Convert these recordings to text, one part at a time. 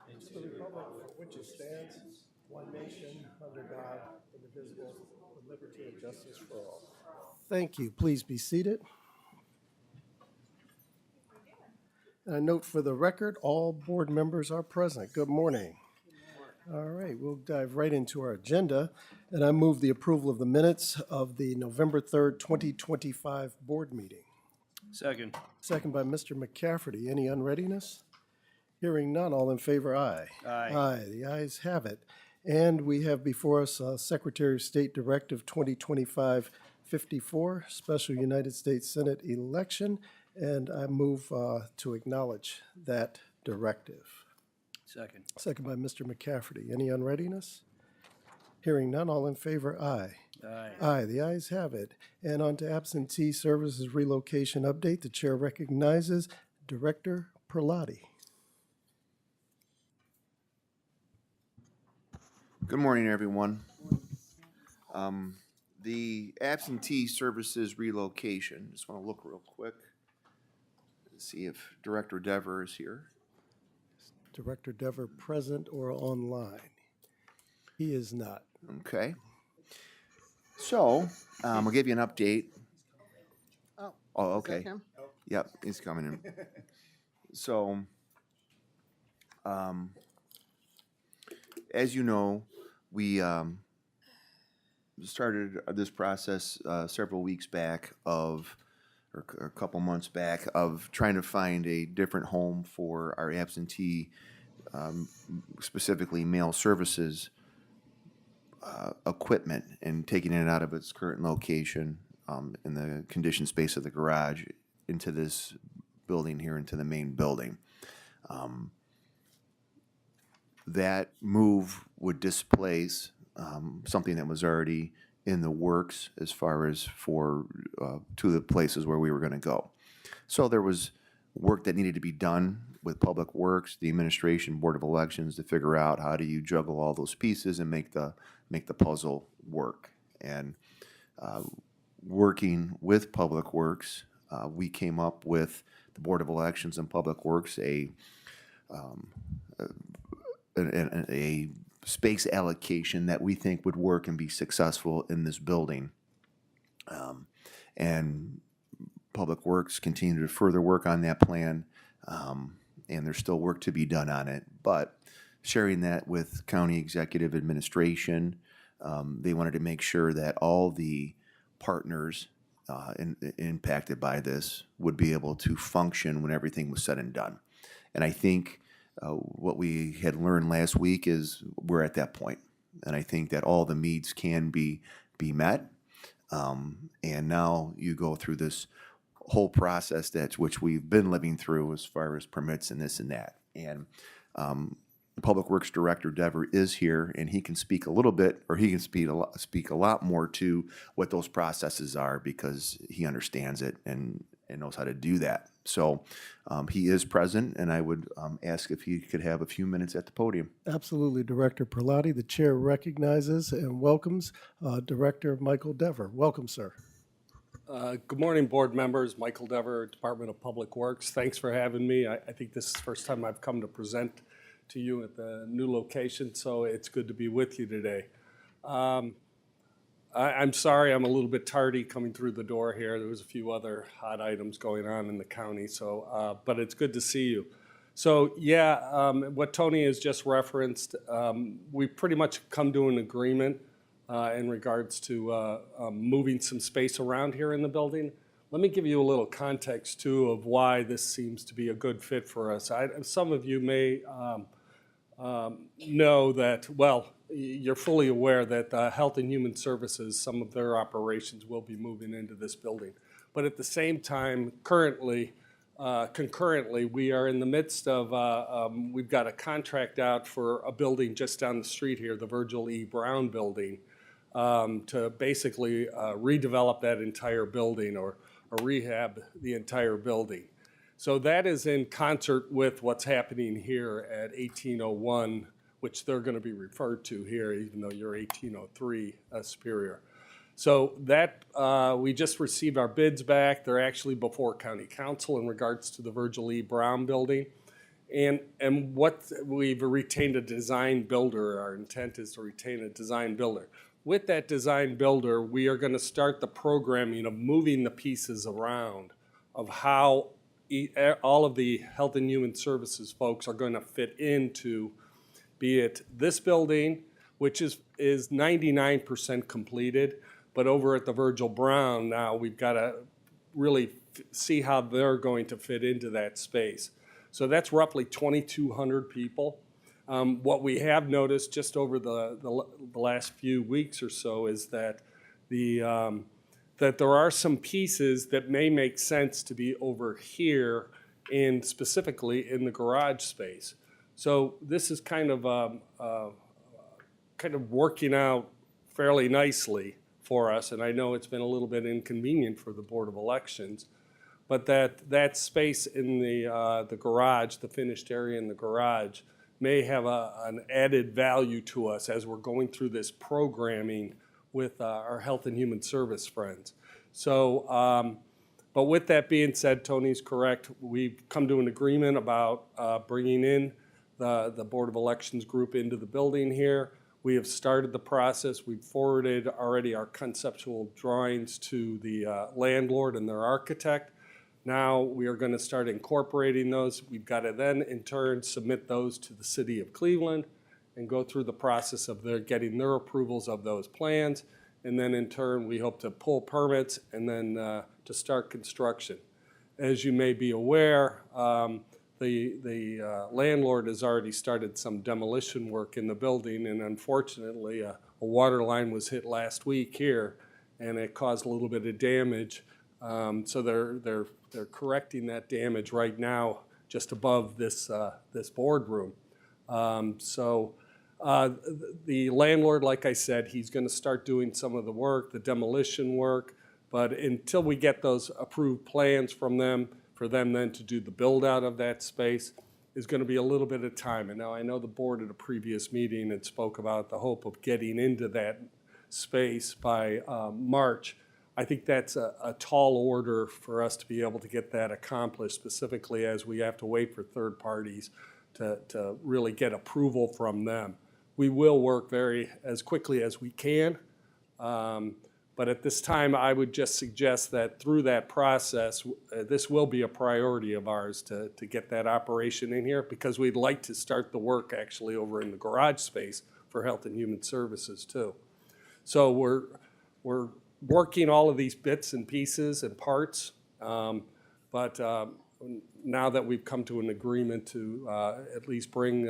and to the republic for which it stands, one nation, under God, indivisible, with liberty and justice for all. Thank you. Please be seated. And I note for the record, all board members are present. Good morning. All right, we'll dive right into our agenda, and I move the approval of the minutes of the November 3rd, 2025 board meeting. Second. Second by Mr. McCafferty. Any unreadiness? Hearing none, all in favor, aye. Aye. Aye, the ayes have it. And we have before us Secretary of State Directive 2025-54, Special United States Senate election, and I move to acknowledge that directive. Second. Second by Mr. McCafferty. Any unreadiness? Hearing none, all in favor, aye. Aye. Aye, the ayes have it. And on to absentee services relocation update. The chair recognizes Director Perlotti. Good morning, everyone. The absentee services relocation, just want to look real quick to see if Director Dever is here. Director Dever present or online? He is not. Okay. So, I'll give you an update. Oh, okay. Yep, he's coming in. So, as you know, we started this process several weeks back or a couple months back of trying to find a different home for our absentee, specifically mail services equipment, and taking it out of its current location in the conditioned space of the garage into this building here, into the main building. That move would displace something that was already in the works as far as to the places where we were going to go. So there was work that needed to be done with Public Works, the administration, Board of Elections, to figure out how do you juggle all those pieces and make the puzzle work. And working with Public Works, we came up with the Board of Elections and Public Works a space allocation that we think would work and be successful in this building. And Public Works continue to further work on that plan, and there's still work to be done on it. But sharing that with County Executive Administration, they wanted to make sure that all the partners impacted by this would be able to function when everything was said and done. And I think what we had learned last week is we're at that point, and I think that all the needs can be met. And now you go through this whole process which we've been living through as far as permits and this and that. And the Public Works Director Dever is here, and he can speak a little bit, or he can speak a lot more to what those processes are, because he understands it and knows how to do that. So he is present, and I would ask if he could have a few minutes at the podium. Absolutely, Director Perlotti. The chair recognizes and welcomes Director Michael Dever. Welcome, sir. Good morning, board members. Michael Dever, Department of Public Works. Thanks for having me. I think this is the first time I've come to present to you at the new location, so it's good to be with you today. I'm sorry I'm a little bit tardy coming through the door here. There was a few other hot items going on in the county, so but it's good to see you. So yeah, what Tony has just referenced, we pretty much come to an agreement in regards to moving some space around here in the building. Let me give you a little context too of why this seems to be a good fit for us. Some of you may know that, well, you're fully aware that Health and Human Services, some of their operations will be moving into this building. But at the same time, concurrently, we are in the midst of, we've got a contract out for a building just down the street here, the Virgil E. Brown building, to basically redevelop that entire building or rehab the entire building. So that is in concert with what's happening here at 1801, which they're going to be referred to here, even though you're 1803 Superior. So that, we just received our bids back. They're actually before County Council in regards to the Virgil E. Brown building. And what we've retained a design builder. Our intent is to retain a design builder. With that design builder, we are going to start the programming of moving the pieces around of how all of the Health and Human Services folks are going to fit into, be it this building, which is 99% completed, but over at the Virgil Brown now, we've got to really see how they're going to fit into that space. So that's roughly 2,200 people. What we have noticed just over the last few weeks or so is that that there are some pieces that may make sense to be over here, and specifically in the garage space. So this is kind of working out fairly nicely for us, and I know it's been a little bit inconvenient for the Board of Elections, but that space in the garage, the finished area in the garage, may have an added value to us as we're going through this programming with our Health and Human Service friends. So, but with that being said, Tony's correct. We've come to an agreement about bringing in the Board of Elections group into the building here. We have started the process. We've forwarded already our conceptual drawings to the landlord and their architect. Now we are going to start incorporating those. We've got to then in turn submit those to the City of Cleveland and go through the process of getting their approvals of those plans. And then in turn, we hope to pull permits and then to start construction. As you may be aware, the landlord has already started some demolition work in the building, and unfortunately, a water line was hit last week here, and it caused a little bit of damage. So they're correcting that damage right now, just above this boardroom. The landlord, like I said, he's going to start doing some of the work, the demolition work, but until we get those approved plans from them, for them then to do the build out of that space, is going to be a little bit of time. And now I know the board at a previous meeting had spoke about the hope of getting into that space by March. I think that's a tall order for us to be able to get that accomplished, specifically as we have to wait for third parties to really get approval from them. We will work as quickly as we can, but at this time I would just suggest that through that process, this will be a priority of ours to get that operation in here, because we'd like to start the work actually over in the garage space for Health and Human Services too. So we're working all of these bits and pieces and parts, but now that we've come to an agreement to at least bring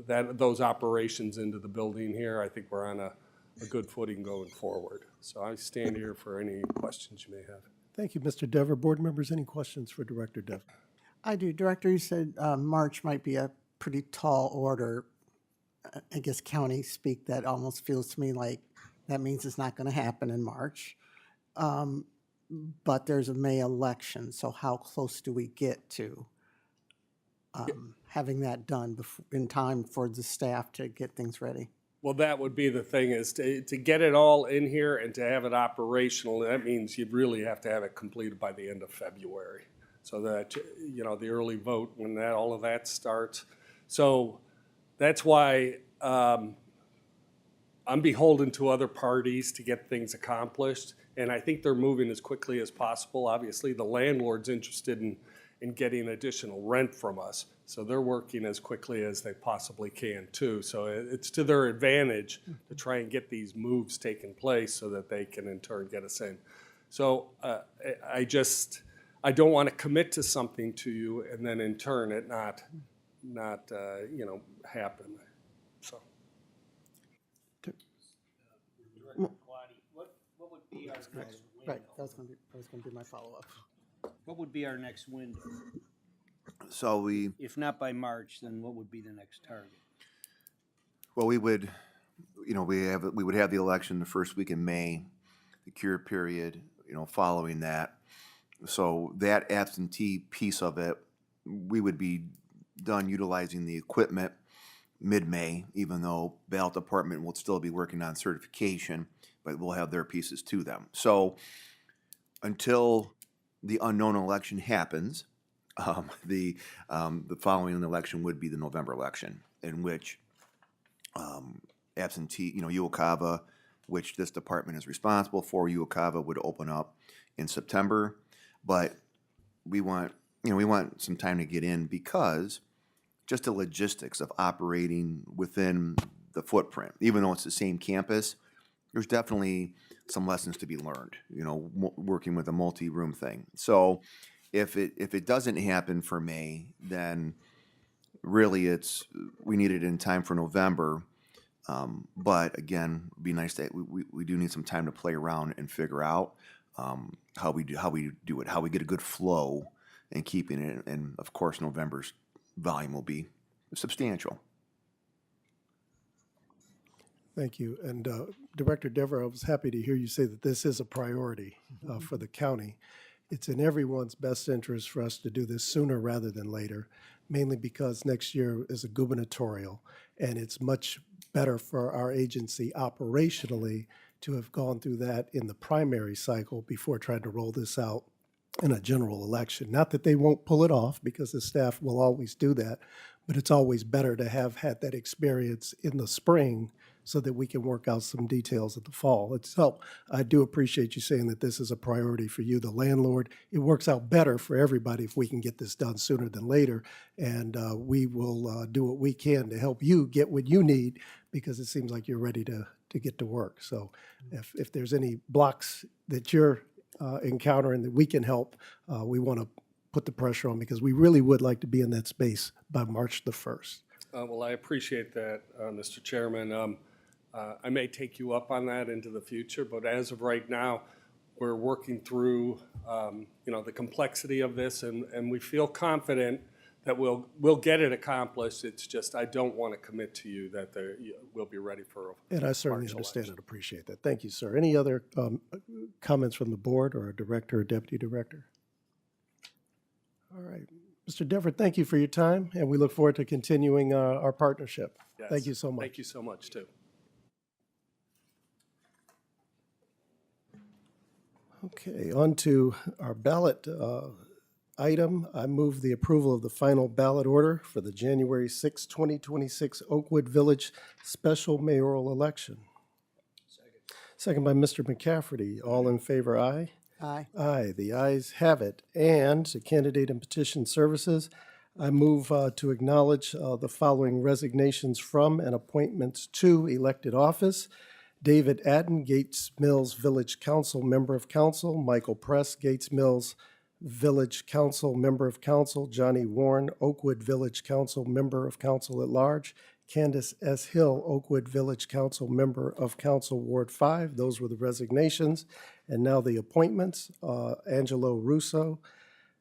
those operations into the building here, I think we're on a good footing going forward. So I stand here for any questions you may have. Thank you, Mr. Dever. Board members, any questions for Director Dever? I do. Director, you said March might be a pretty tall order. I guess county speak, that almost feels to me like that means it's not going to happen in March. But there's a May election, so how close do we get to having that done in time for the staff to get things ready? Well, that would be the thing, is to get it all in here and to have it operational. That means you'd really have to have it completed by the end of February, so that, you know, the early vote, when all of that starts. So that's why I'm beholden to other parties to get things accomplished, and I think they're moving as quickly as possible. Obviously, the landlord's interested in getting additional rent from us, so they're working as quickly as they possibly can too. So it's to their advantage to try and get these moves taking place so that they can in turn get us in. So I don't want to commit to something to you and then in turn it not happen. So. What would be our next window? Right, that was going to be my follow-up. What would be our next window? So If not by March, then what would be the next target? we would have the election the first week in May, the cure period, following that. So that absentee piece of it, we would be done utilizing the equipment mid-May, even though ballot department will still be working on certification, but we'll have their pieces to them. So until the unknown election happens, The following election would be the November election, in which absentee, Uokava, which this department is responsible for, Uokava would open up in September. But we want some time to get in because just the logistics of operating within the footprint, even though it's the same campus, there's definitely some lessons to be learned, working with a multi-room thing. So if it doesn't happen for May, then really we need it in time for November. But again, it'd be nice that we do need some time to play around and figure out how we do it, how we get a good flow and keeping it. And of course, November's volume will be substantial. Thank you. And Director Dever, I was happy to hear you say that this is a priority for the county. It's in everyone's best interest for us to do this sooner rather than later, mainly because next year is a gubernatorial, and it's much better for our agency operationally to have gone through that in the primary cycle before trying to roll this out in a general election. Not that they won't pull it off, because the staff will always do that, but it's always better to have had that experience in the spring so that we can work out some details in the fall. So I do appreciate you saying that this is a priority for you, the landlord. It works out better for everybody if we can get this done sooner than later, and we will do what we can to help you get what you need, because it seems like you're ready to get to work. So if there's any blocks that you're encountering that we can help, we want to put the pressure on, because we really would like to be in that space by March the 1st. Well, I appreciate that, Mr. Chairman. I may take you up on that into the future, but as of right now, we're working through, the complexity of this, and we feel confident that we'll get it accomplished. It's just I don't want to commit to you that we'll be ready for. And I certainly March understand election. and appreciate that. Thank you, sir. Any other comments from the board or a director or deputy director? All right. Mr. Dever, thank you for your time, and we look forward to continuing our partnership. Yes. Thank you so much. Thank you so much, too. Okay, on to our ballot item. I move the approval of the final ballot order for the January 6, 2026 Oakwood Village special mayoral election. Second by Mr. McCafferty. All in favor, aye? Aye. Aye, the ayes have it. And to candidate and petition services, I move to acknowledge the following resignations from and appointments to elected office. David Adden, Gates Mills Village Council, Member of Council. Michael Press, Gates Mills Village Council, Member of Council. Johnny Warren, Oakwood Village Council, Member of Council at Large. Candace S. Hill, Oakwood Village Council, Member of Council, Ward 5. Those were the resignations. And now the appointments. Angelo Russo,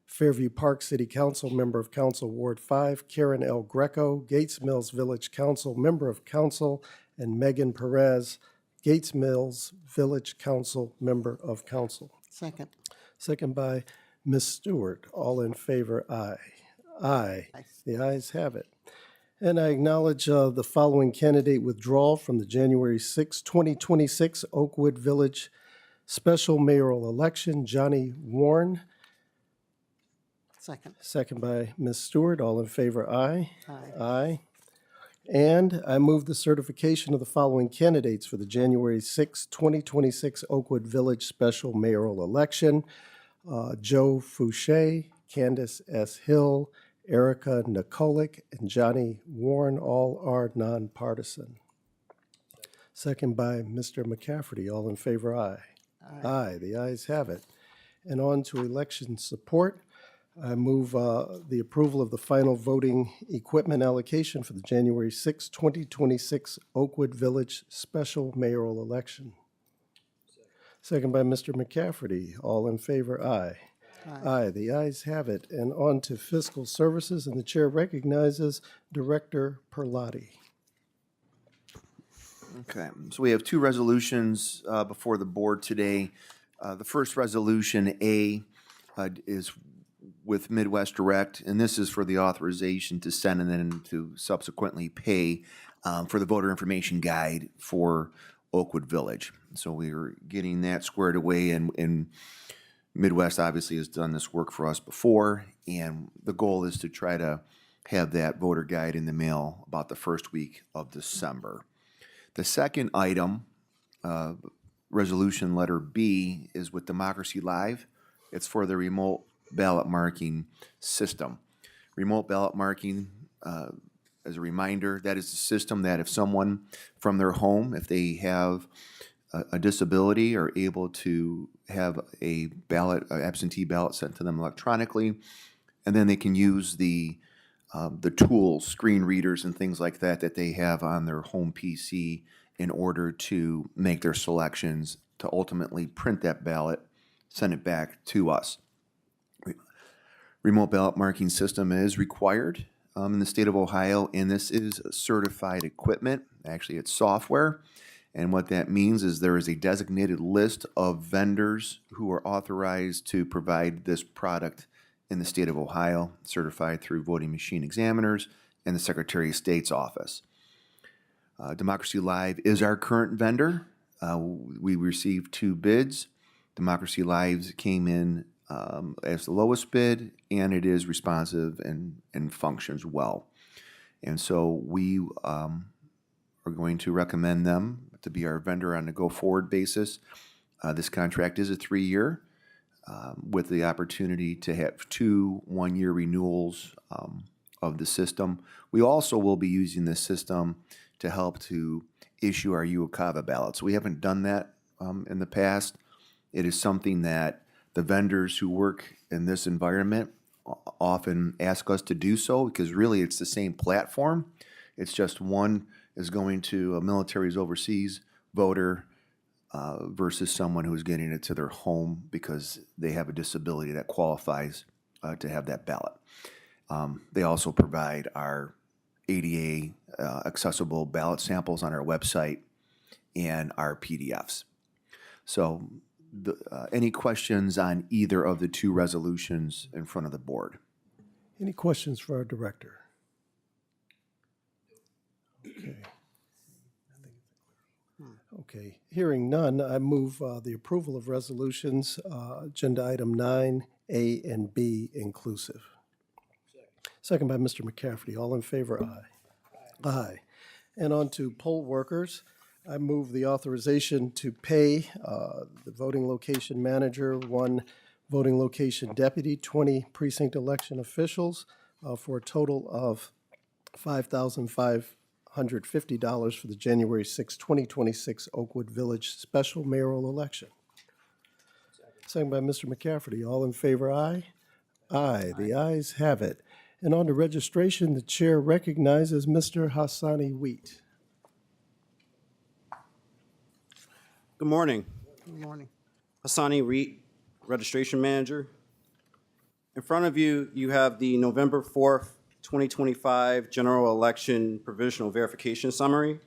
Fairview Park City Council, Member of Council, Ward 5. Karen L. Greco, Gates Mills Village Council, Member of Council. And Megan Perez, Gates Mills Village Council, Member of Council. Second. Second by Ms. Stewart. All in favor, aye. Aye. Aye. The ayes have it. And I acknowledge the following candidate withdrawal from the January 6, 2026 Oakwood Village special mayoral election. Johnny Warren. Second. Second by Ms. Stewart. All in favor, aye. Aye. Aye. And I move the certification of the following candidates for the January 6, 2026 Oakwood Village special mayoral election. Joe Fouché, Candace S. Hill, Erica Nikolic, and Johnny Warren, all are nonpartisan. Second by Mr. McCafferty. All in favor, aye. Aye. The ayes have it. And on to election support. I move the approval of the final voting equipment allocation for the January 6, 2026 Oakwood Village special mayoral election. Second by Mr. McCafferty. All in favor, aye. Aye. The ayes have it. And on to fiscal services, and the chair recognizes Director Perlotti. Okay, so we have two resolutions before the board today. The first resolution, A, is with Midwest Direct, and this is for the authorization to send and then to subsequently pay for the voter information guide for Oakwood Village. So we are getting that squared away, and Midwest obviously has done this work for us before, And the goal is to try to have that voter guide in the mail about the first week of December. The second item, resolution letter B, is with Democracy Live. It's for the remote ballot marking system. Remote ballot marking, as a reminder, that is the system that if someone from their home, if they have a disability, are able to have a ballot, absentee ballot sent to them electronically, and then they can use the tools, screen readers and things like that that they have on their home PC in order to make their selections to ultimately print that ballot, send it back to us. Remote ballot marking system is required in the state of Ohio, and this is certified equipment. Actually, it's software. And what that means is there is a designated list of vendors who are authorized to provide this product in the state of Ohio, certified through voting machine examiners and the Secretary of State's office. Democracy Live is our current vendor. We received 2 bids. Democracy Live came in as the lowest bid, and it is responsive and functions well. And so we are going to recommend them to be our vendor on a go-forward basis. This contract is a 3-year with the opportunity to have 2 one-year renewals of the system. We also will be using this system to help to issue our Cuyahoga ballots. We haven't done that in the past. It is something that the vendors who work in this environment often ask us to do so, because really it's the same platform. It's just one is going to a military's overseas voter versus someone who's getting it to their home because they have a disability that qualifies to have that ballot. They also provide our ADA accessible ballot samples on our website and our PDFs. So any questions on either of the 2 resolutions in front of the board? Any questions for our director? Okay. Okay, hearing none, I move the approval of resolutions, agenda item 9A and B inclusive. Second by Mr. McCafferty. All in favor, aye. Aye. And on to poll workers. I move the authorization to pay the voting location manager, 1 voting location deputy, 20 precinct election officials for a total of $5,550 for the January 6, 2026 Oakwood Village Special Mayoral Election. Second by Mr. McCafferty. All in favor, aye? Aye. The ayes have it. And on to registration, the chair recognizes Mr. Hassani Wheat. Good morning. Good morning. Hassani Reet, Registration Manager. In front of you, you have the November 4th, 2025 General Election Provisional Verification Summary.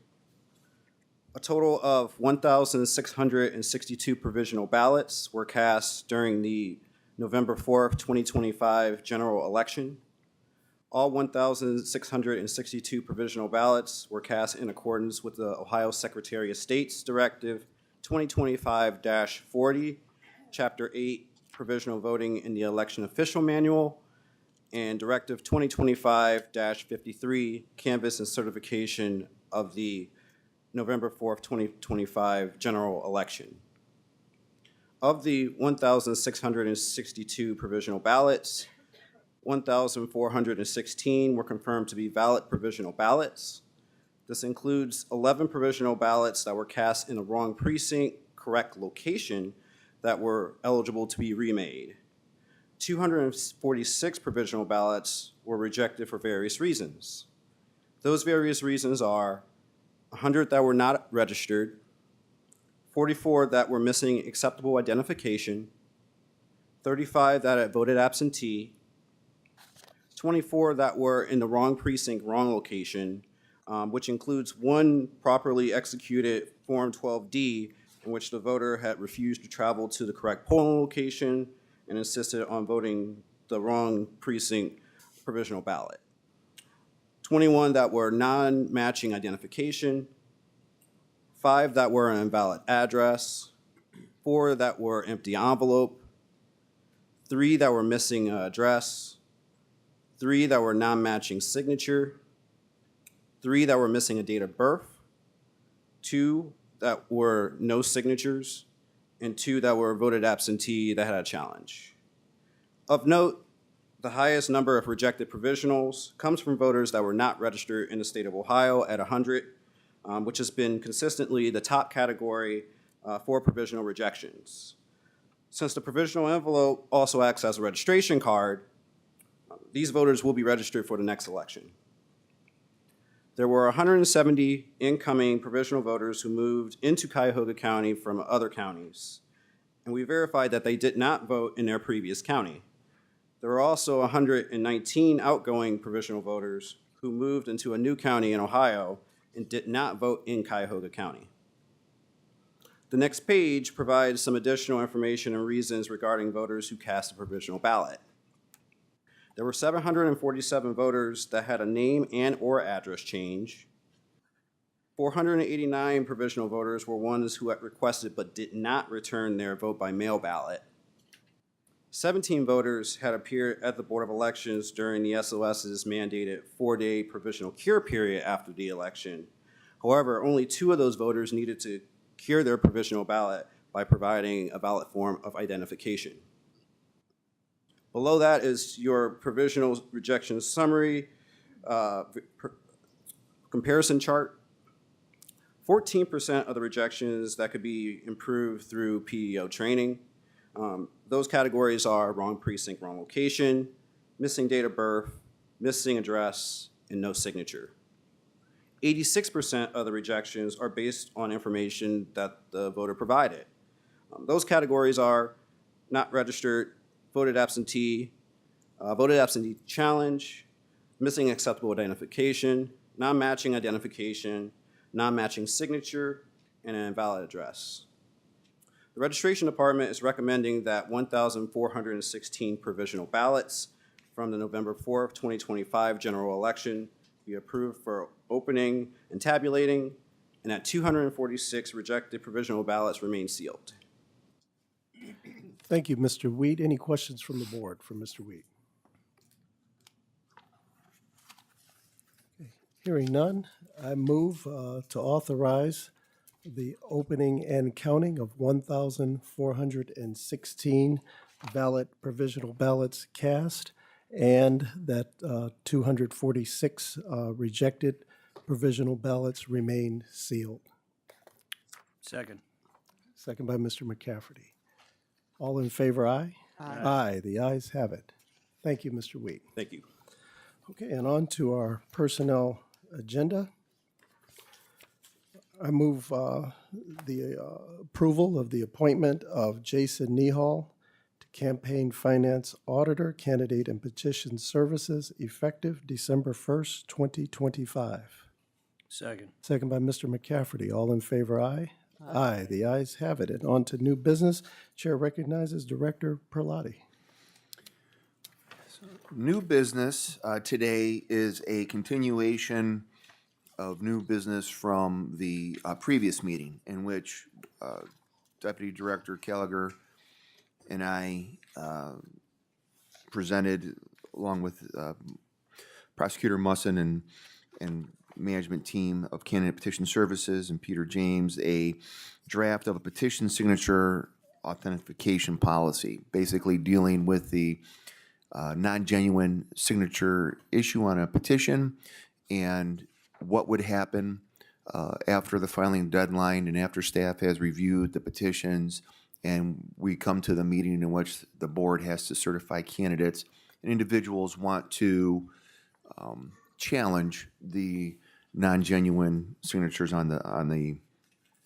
A total of 1,662 provisional ballots were cast during the November 4th, 2025 general election. All 1,662 provisional ballots were cast in accordance with the Ohio Secretary of State's Directive 2025-40, Chapter 8, Provisional Voting in the Election Official Manual, and Directive 2025-53, Canvass and Certification of the November 4th, 2025 general election. Of the 1,662 provisional ballots, 1,416 were confirmed to be valid provisional ballots. This includes 11 provisional ballots that were cast in the wrong precinct, correct location, that were eligible to be remade. 246 provisional ballots were rejected for various reasons. Those various reasons are 100 that were not registered, 44 that were missing acceptable identification, 35 that had voted absentee, 24 that were in the wrong precinct, wrong location, which includes 1 properly executed Form 12D in which the voter had refused to travel to the correct polling location and insisted on voting the wrong precinct provisional ballot. 21 that were non-matching identification, 5 that were an invalid address, 4 that were empty envelope, 3 that were missing address, 3 that were non-matching signature, 3 that were missing a date of birth, 2 that were no signatures, and 2 that were voted absentee that had a challenge. Of note, the highest number of rejected provisionals comes from voters that were not registered in the state of Ohio at 100, which has been consistently the top category for provisional rejections. Since the provisional envelope also acts as a registration card, these voters will be registered for the next election. There were 170 incoming provisional voters who moved into Cuyahoga County from other counties, and we verified that they did not vote in their previous county. There were also 119 outgoing provisional voters who moved into a new county in Ohio and did not vote in Cuyahoga County. The next page provides some additional information and reasons regarding voters who cast a provisional ballot. There were 747 voters that had a name and/or address change. 489 provisional voters were ones who had requested but did not return their vote by mail ballot. 17 voters had appeared at the Board of Elections during the SOS's mandated 4-day provisional cure period after the election. However, only 2 of those voters needed to cure their provisional ballot by providing a valid form of identification. Below that is your provisional rejection summary comparison chart. 14% of the rejections that could be improved through PEO training. Those categories are wrong precinct, wrong location, missing date of birth, missing address, and no signature. 86% of the rejections are based on information that the voter provided. Those categories are not registered, voted absentee challenge, missing acceptable identification, non-matching identification, non-matching signature, and an invalid address. The registration department is recommending that 1,416 provisional ballots from the November 4th, 2025 general election be approved for opening and tabulating, and that 246 rejected provisional ballots remain sealed. Thank you, Mr. Wheat. Any questions from the board for Mr. Wheat? Okay. Hearing none, I move to authorize the opening and counting of 1,416 provisional ballots cast, and that 246 rejected provisional ballots remain sealed. Second. Second by Mr. McCafferty. All in favor, aye? Aye. The ayes have it. Thank you, Mr. Wheat. Thank you. Okay, and on to our personnel agenda. I move the approval of the appointment of Jason Nehal to Campaign Finance Auditor, Candidate and Petition Services, effective December 1st, 2025. Second. Second by Mr. McCafferty. All in favor, aye? Aye. The ayes have it. And on to new business. Chair recognizes Director Perlotti. New business today is a continuation of new business from the previous meeting, in which Deputy Director Gallagher and I presented, along with Prosecutor Musson and management team of Candidate Petition Services and Peter James, a draft of a petition signature authentication policy, basically dealing with the non-genuine signature issue on a petition and what would happen after the filing deadline and after staff has reviewed the petitions and we come to the meeting in which the board has to certify candidates, and individuals want to challenge the non-genuine signatures on the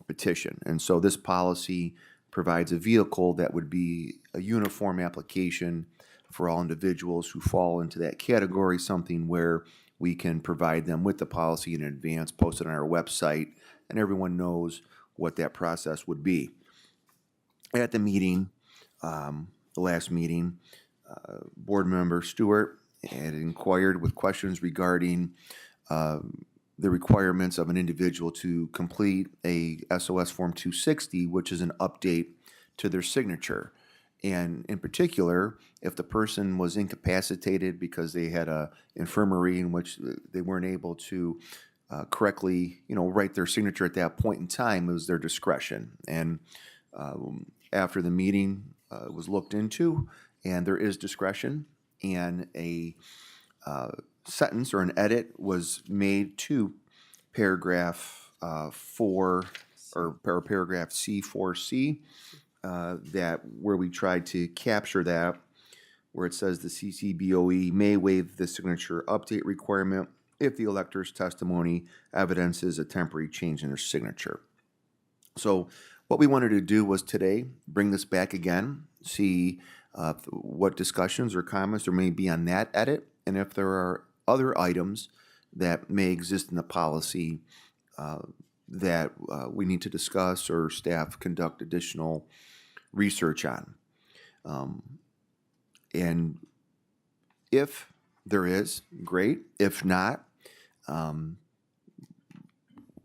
petition. And so this policy provides a vehicle that would be a uniform application for all individuals who fall into that category, something where we can provide them with the policy in advance, post it on our website, and everyone knows what that process would be. At the meeting, the last meeting, Board Member Stewart had inquired with questions regarding the requirements of an individual to complete a SOS Form 260, which is an update to their signature. And in particular, if the person was incapacitated because they had a infirmary in which they weren't able to correctly, write their signature at that point in time, it was their discretion. And after the meeting was looked into, and there is discretion, and a sentence or an edit was made to paragraph 4 or paragraph C4C, that where we tried to capture that, where it says the CCBOE may waive the signature update requirement if the elector's testimony evidences a temporary change in their signature. So what we wanted to do was today bring this back again, see what discussions or comments there may be on that edit, and if there are other items that may exist in the policy that we need to discuss or staff conduct additional research on. And if there is, great. If not,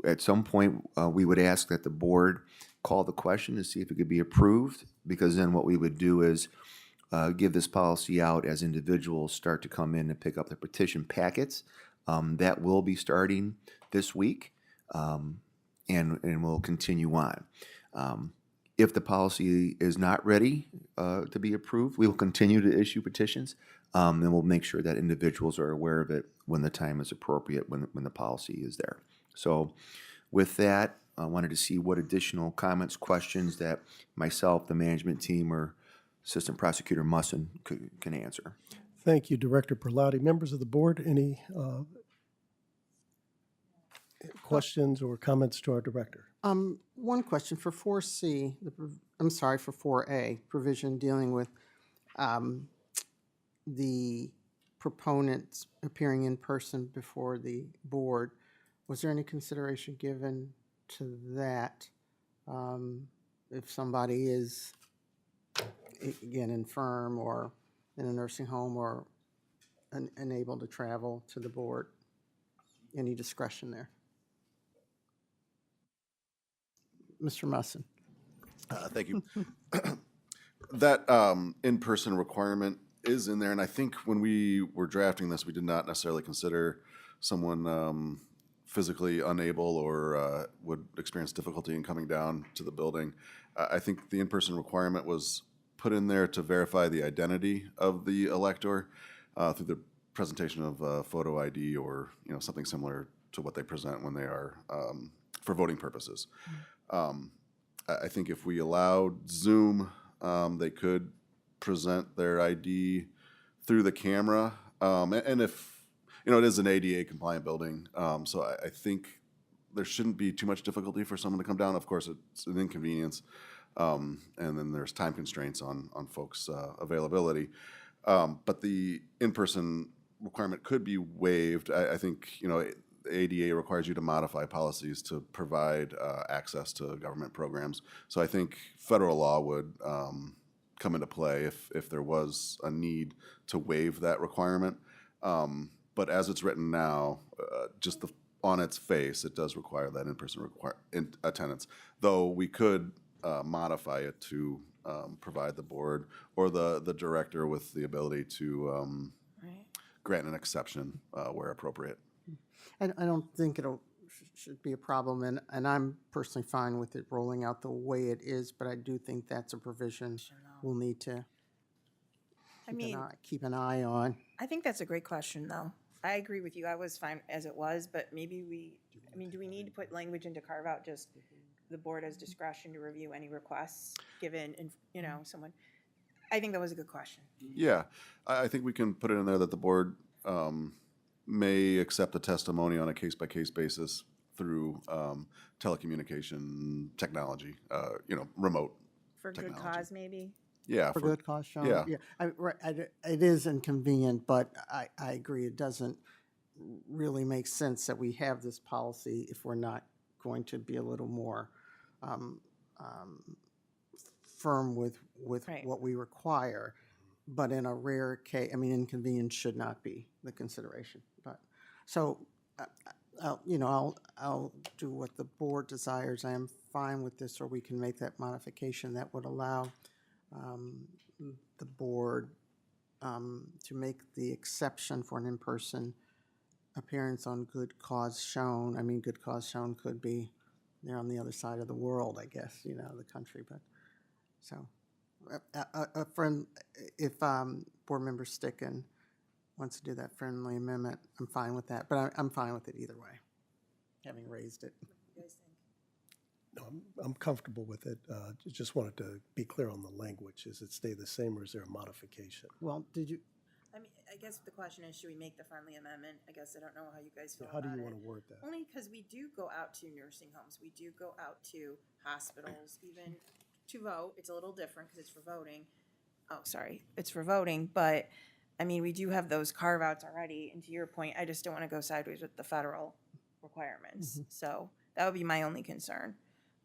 at some point, we would ask that the board call the question to see if it could be approved, because then what we would do is give this policy out as individuals start to come in and pick up the petition packets. That will be starting this week, and will continue on. If the policy is not ready to be approved, we will continue to issue petitions, and we'll make sure that individuals are aware of it when the time is appropriate, when the policy is there. So with that, I wanted to see what additional comments, questions that myself, the management team, or Assistant Prosecutor Musson can answer. Thank you, Director Perlotti. Members of the board, any questions or comments to our director? One question for 4C, for 4A, provision dealing with the proponents appearing in person before the board. Was there any consideration given to that? If somebody is, again, infirm or in a nursing home or unable to travel to the board, any discretion there? Mr. Musson. Thank you. That in-person requirement is in there, and I think when we were drafting this, we did not necessarily consider someone physically unable or would experience difficulty in coming down to the building. I think the in-person requirement was put in there to verify the identity of the elector through the presentation of photo ID or something similar to what they present when they are for voting purposes. I think if we allowed Zoom, they could present their ID through the camera. And if, it is an ADA compliant building, so I think there shouldn't be too much difficulty for someone to come down. Of course, it's an inconvenience. And then there's time constraints on folks' availability. But the in-person requirement could be waived. I think, ADA requires you to modify policies to provide access to government programs. So I think federal law would come into play if there was a need to waive that requirement. But as it's written now, on its face, it does require that in-person attendance, though we could modify it to provide the board or the director with the ability to grant an exception where appropriate. I don't think should be a problem, and I'm personally fine with it rolling out the way it is, but I do think that's a provision we'll need to keep an eye on. I think that's a great question, though. I agree with you. I was fine as it was, but maybe do we need to put language in to carve out just the board has discretion to review any requests given, someone? I think that was a good question. Yeah, I think we can put it in there that the board may accept a testimony on a case-by-case basis through telecommunication technology, remote For good technology. cause, maybe? Yeah. For good cause, Sean? Yeah. It is inconvenient, but I agree, it doesn't really make sense that we have this policy if we're not going to be a little more firm with Right. what we require. But in a rare case, inconvenience should not be the consideration. But, so, I'll do what the board desires. I am fine with this, or we can make that modification that would allow um, the board to make the exception for an in-person appearance on good cause shown. I mean, good cause shown could be they're on the other side of the world, I guess, you know, the country, but, so, a friend, if Board Member Sticken wants to do that friendly amendment, I'm fine with that, but I'm fine with it either way, having raised it. No, I'm comfortable with it. Just wanted to be clear on the language. Is it stay the same or is there a modification? Well, did you, I mean, I guess the question is, should we make the friendly amendment? I guess I don't know how you guys feel How do about you it. want to word that? Only because we do go out to nursing homes, we do go out to hospitals, even to vote. It's a little different because it's for voting. Oh, sorry, it's for voting, but, I mean, we do have those carve-outs already, and to your point, I just don't want to go sideways with the federal requirements. So that would be my only concern.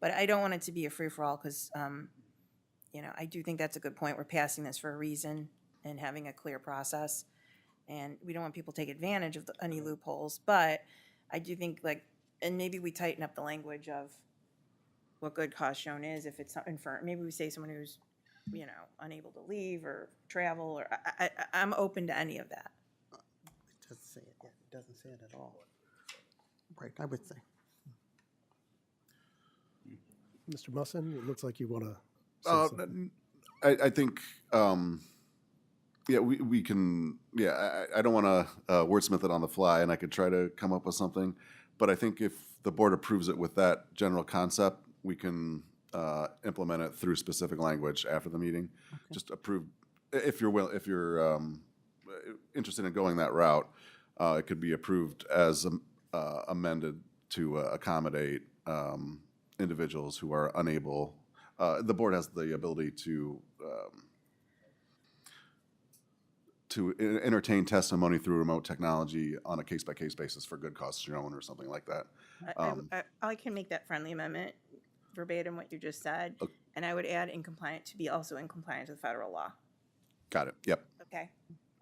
But I don't want it to be a free-for-all because, you know, I do think that's a good point. We're passing this for a reason and having a clear process. And we don't want people to take advantage of any loopholes, but I do think like, and maybe we tighten up the language of what good cause shown is, if it's not infirm, maybe we say someone who's, you know, unable to leave or travel, or I'm open to any of that. it doesn't say it yet, it doesn't say it at all. Right, I would say. Mr. Musson, it looks like you want to say Uh, something. I think, yeah, we can, yeah, I don't want to wordsmith it on the fly, and I could try to come up with something, but I think if the board approves it with that general concept, we can implement it through specific language after the meeting. Just approve, if you're interested in going that route, it could be approved as amended to accommodate individuals who are unable. The board has the ability to entertain testimony through remote technology on a case-by-case basis for good cause shown or something like that. I can make that friendly amendment verbatim what you just said, and I would add in compliant to be also in compliance with federal law. Got it, yep. Okay?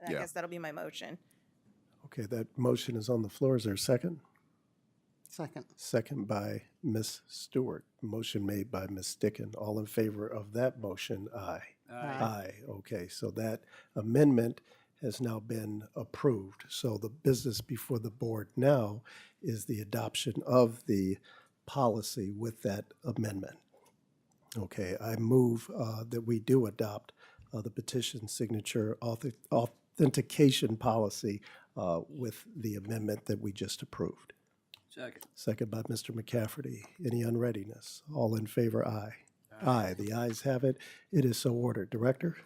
And I Yeah. guess that'll be my motion. Okay, that motion is on the floor. Is there a second? Second, Second by Ms. Stewart. Motion made by Ms. Sticken. All in favor of that motion, aye. Aye. Okay, so that amendment has now been approved. So the business before the board now is the adoption of the policy with that amendment. Okay, I move that we do adopt the petition signature authentication policy with the amendment that we just approved. Second. Second by Mr. McCafferty. Any unreadiness? All in favor, aye. Aye. The ayes have it. It is so ordered. Director?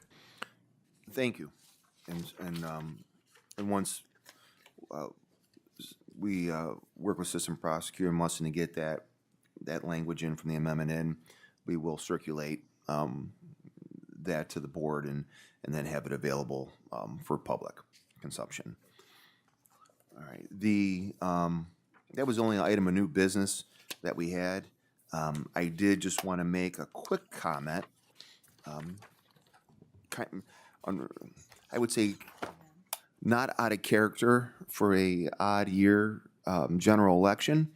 Thank you. And once we work with System Prosecutor Musson to get that language in from the amendment in, we will circulate that to the board and then have it available for public consumption. All right. That was the only item of new business that we had. I did just want to make a quick comment. I would say not out of character for a odd year general election.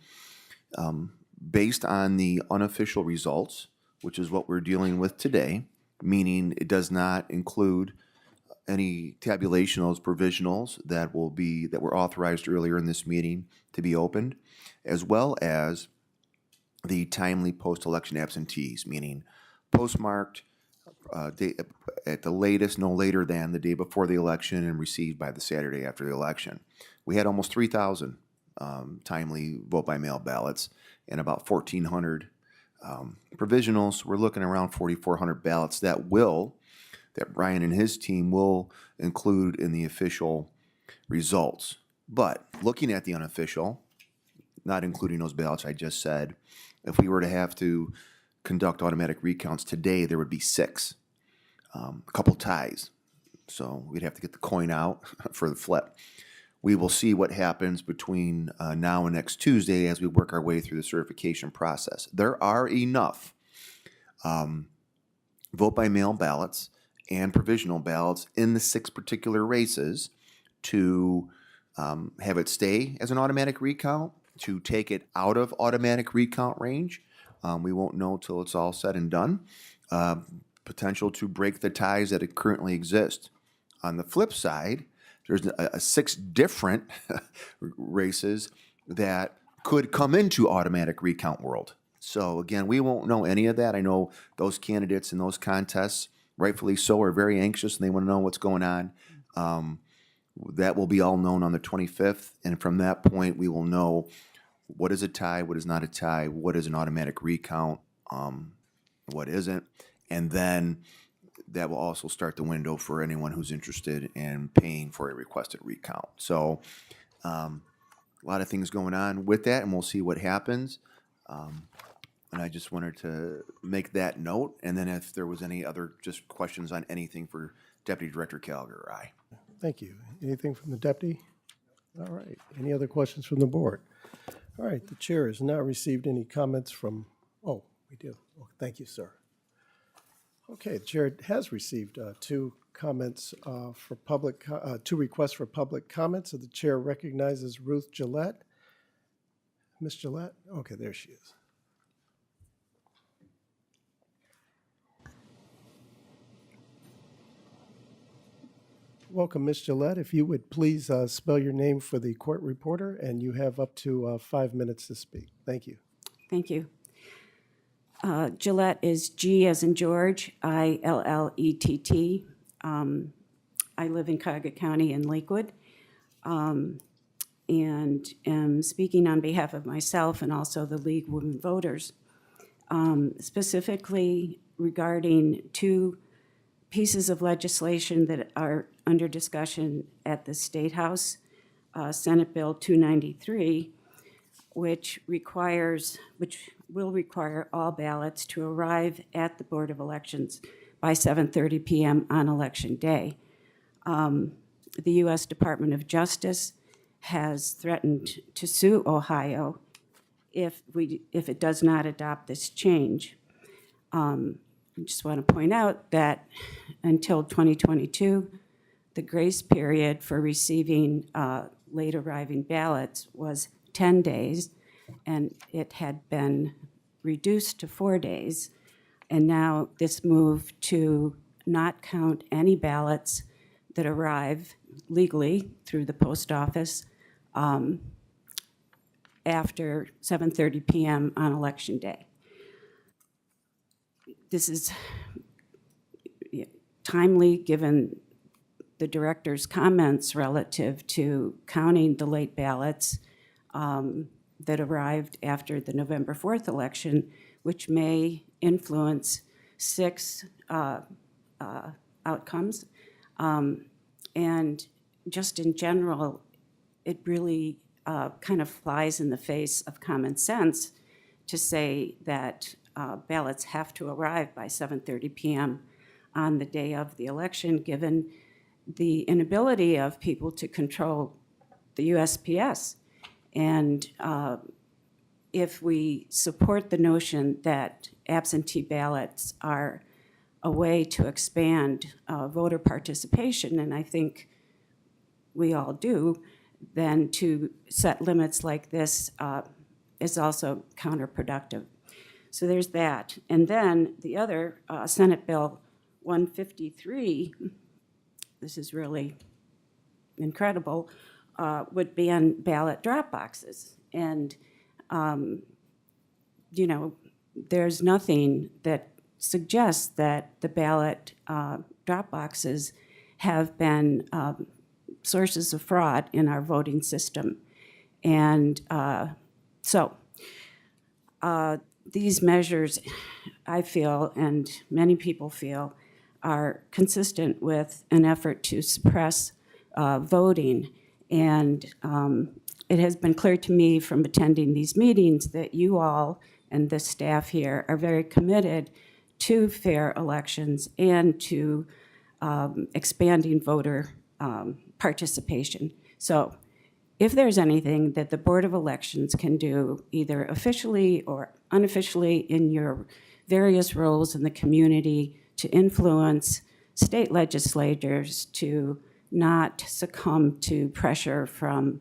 Based on the unofficial results, which is what we're dealing with today, meaning it does not include any tabulation of those provisionals that were authorized earlier in this meeting to be opened, as well as the timely post-election absentees, meaning postmarked at the latest, no later than the day before the election and received by the Saturday after the election. We had almost 3,000 timely vote-by-mail ballots and about 1,400 provisionals. We're looking around 4,400 ballots that Brian and his team will include in the official results. But looking at the unofficial, not including those ballots I just said, if we were to have to conduct automatic recounts today, there would be 6, a couple ties. So we'd have to get the coin out for the flip. We will see what happens between now and next Tuesday as we work our way through the certification process. There are enough vote-by-mail ballots and provisional ballots in the 6 particular races to have it stay as an automatic recount, to take it out of automatic recount range. We won't know till it's all said and done. potential to break the ties that currently exist. On the flip side, there's six different races that could come into automatic recount world. So again, we won't know any of that. I know those candidates in those contests, rightfully so, are very anxious and they want to know what's going on. That will be all known on the 25th, and from that point, we will know what is a tie, what is not a tie, what is an automatic recount, what isn't, and then that will also start the window for anyone who's interested in paying for a requested recount. So a lot of things going on with that, and we'll see what happens. And I just wanted to make that note, and then if there was any other just questions on anything for Deputy Director Gallagher or I. Thank you. Anything from the deputy? All right. Any other questions from the board? All right, the chair has not received any comments from, oh, we do. Oh, thank you, sir. Okay, the chair has received two comments for public, two requests for public comments. So the chair recognizes Ruth Gillette. Ms. Gillette? Okay, there she is. Welcome, Ms. Gillette. If you would please spell your name for the court reporter, and you have up to 5 minutes to speak. Thank you. Thank you. Gillette is G as in George, Illett. I live in Cuyahoga County in Lakewood, and am speaking on behalf of myself and also the League of Women Voters, specifically regarding two pieces of legislation that are under discussion at the State House, Senate Bill 293, which will require all ballots to arrive at the Board of Elections by 7:30 p.m. on Election Day. The U.S. Department of Justice has threatened to sue Ohio if it does not adopt this change. I just want to point out that until 2022, the grace period for receiving late arriving ballots was 10 days, and it had been reduced to 4 days. And now this move to not count any ballots that arrive legally through the post office after 7:30 p.m. on Election Day. This is timely given the director's comments relative to counting the late ballots that arrived after the November 4th election, which may influence 6 outcomes. And just in general, it really kind of flies in the face of common sense to say that ballots have to arrive by 7:30 p.m. on the day of the election, given the inability of people to control the USPS. And if we support the notion that absentee ballots are a way to expand voter participation, and I think we all do, then to set limits like this is also counterproductive. So there's that. And then the other, Senate Bill 153, this is really incredible, would ban ballot drop boxes. And, you know, there's nothing that suggests that the ballot drop boxes have been sources of fraud in our voting system. And so these measures, I feel, and many people feel, are consistent with an effort to suppress voting. And it has been clear to me from attending these meetings that you all and the staff here are very committed to fair elections and to expanding voter participation. So if there's anything that the Board of Elections can do, either officially or unofficially in your various roles in the community to influence state legislators to not succumb to pressure from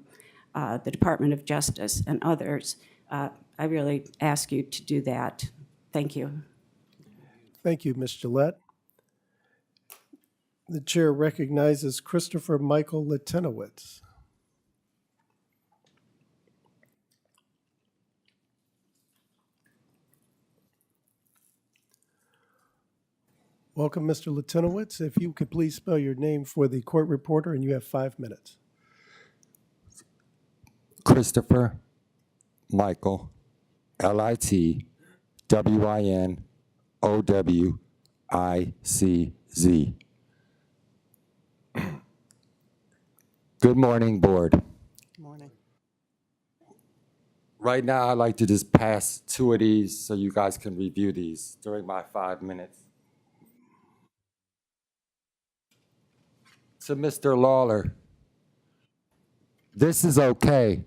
the Department of Justice and others, I really ask you to do that. Thank you. Thank you, Ms. Gillette. The chair recognizes Christopher Michael Latinowitz. Welcome, Mr. Latinowitz. If you could please spell your name for the court reporter, and you have 5 minutes. Christopher Michael, Litwinowicz. Good morning, board. Morning. Right now, I'd like to just pass 2 of these so you guys can review these during my 5 minutes. To Mr. Lawler, this is okay,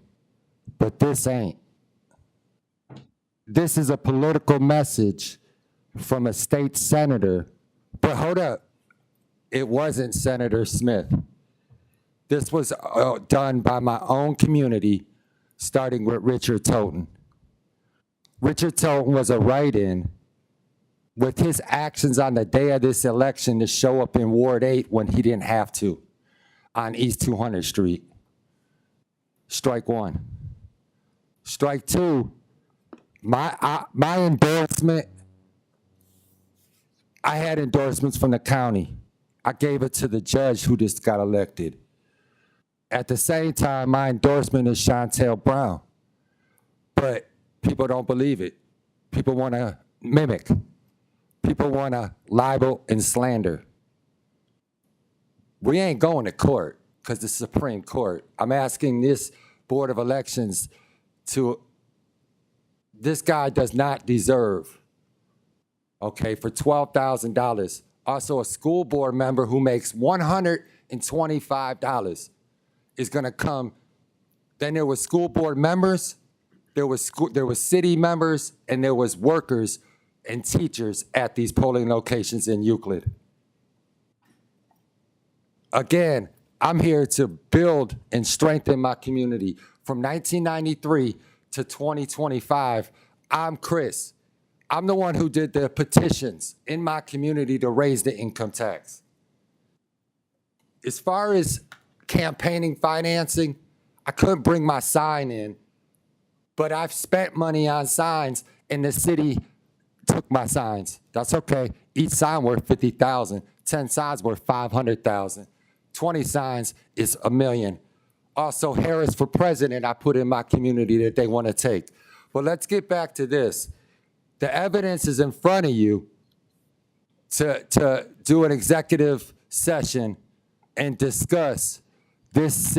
but this ain't. This is a political message from a state senator. But hold up, it wasn't Senator Smith. This was done by my own community, starting with Richard Toten. Richard Toten was a write-in with his actions on the day of this election to show up in Ward 8 when he didn't have to on East 200th Street. Strike one. Strike two, my endorsement, I had endorsements from the county. I gave it to the judge who just got elected. At the same time, my endorsement is Chantel Brown. But people don't believe it. People want to mimic. People want to libel and slander. We ain't going to court because the Supreme Court. I'm asking this Board of Elections to, this guy does not deserve, okay, for $12,000. Also, a school board member who makes $125 is going to come. Then there was school board members, there was city members, and there was workers and teachers at these polling locations in Euclid. Again, I'm here to build and strengthen my community. From 1993 to 2025, I'm Chris. I'm the one who did the petitions in my community to raise the income tax. As far as campaigning financing, I couldn't bring my sign in, but I've spent money on signs and the city took my signs. That's okay. Each sign worth $50,000. 10 signs worth $500,000. 20 signs is $1 million. Also, Harris for president, I put in my community that they want to take. But let's get back to this. The evidence is in front of you to do an executive session and discuss this.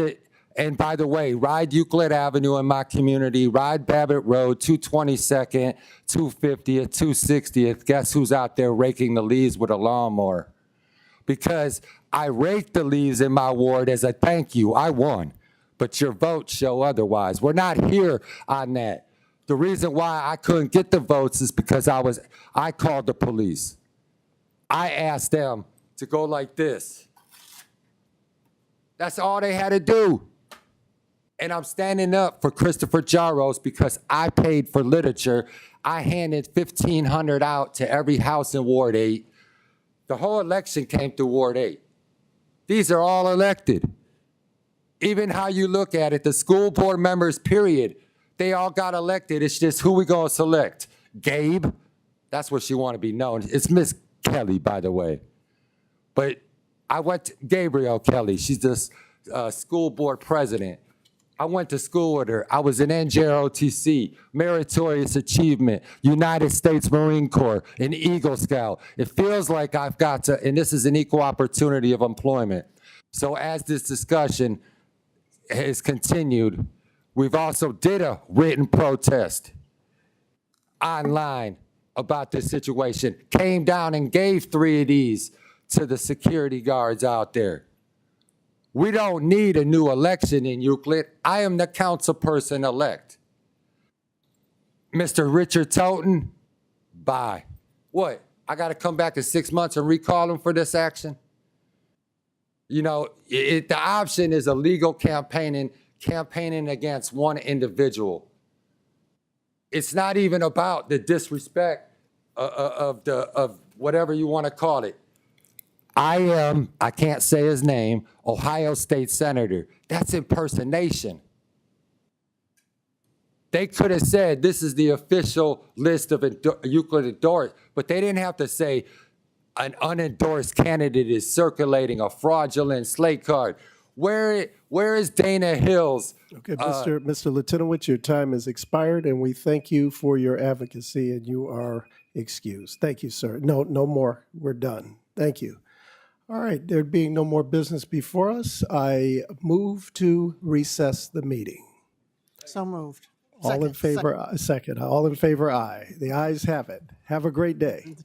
And by the way, ride Euclid Avenue in my community, ride Babbitt Road, 222nd, 250th, 260th. Guess who's out there raking the leaves with a lawnmower? Because I raked the leaves in my ward as a thank you. I won, but your votes show otherwise. We're not here on that. The reason why I couldn't get the votes is because I called the police. I asked them to go like this. That's all they had to do. And I'm standing up for Christopher Jaros because I paid for literature. I handed 1,500 out to every house in Ward 8. The whole election came through Ward 8. These are all elected. Even how you look at it, the school board members, period, they all got elected. It's just who we gonna select? Gabe? That's what she want to be known. It's Miss Kelly, by the way. But I went to Gabrielle Kelly. She's the school board president. I went to school with her. I was in NJROTC, Meritorious Achievement, United States Marine Corps, an Eagle Scout. It feels like I've got to, and this is an equal opportunity of employment. So as this discussion has continued, we've also did a written protest online about this situation, came down and gave 3 of these to the security guards out there. We don't need a new election in Euclid. I am the council person elect. Mr. Richard Toten, bye. What? I got to come back in 6 months and recall him for this action? You know, the option is illegal campaigning against one individual. It's not even about the disrespect of whatever you want to call it. I can't say his name, Ohio State Senator. That's impersonation. They could have said this is the official list of Euclid endorsed, but they didn't have to say an unendorsed candidate is circulating a fraudulent slate card. Where is Dana Hills? Okay, Mr. Lieutenant, your time has expired, and we thank you for your advocacy, and you are excused. Thank you, sir. No more. We're done. Thank you. All right, there being no more business before us, I move to recess the meeting. So moved. All in favor, second. All in favor, aye. The ayes have it. Have a great day.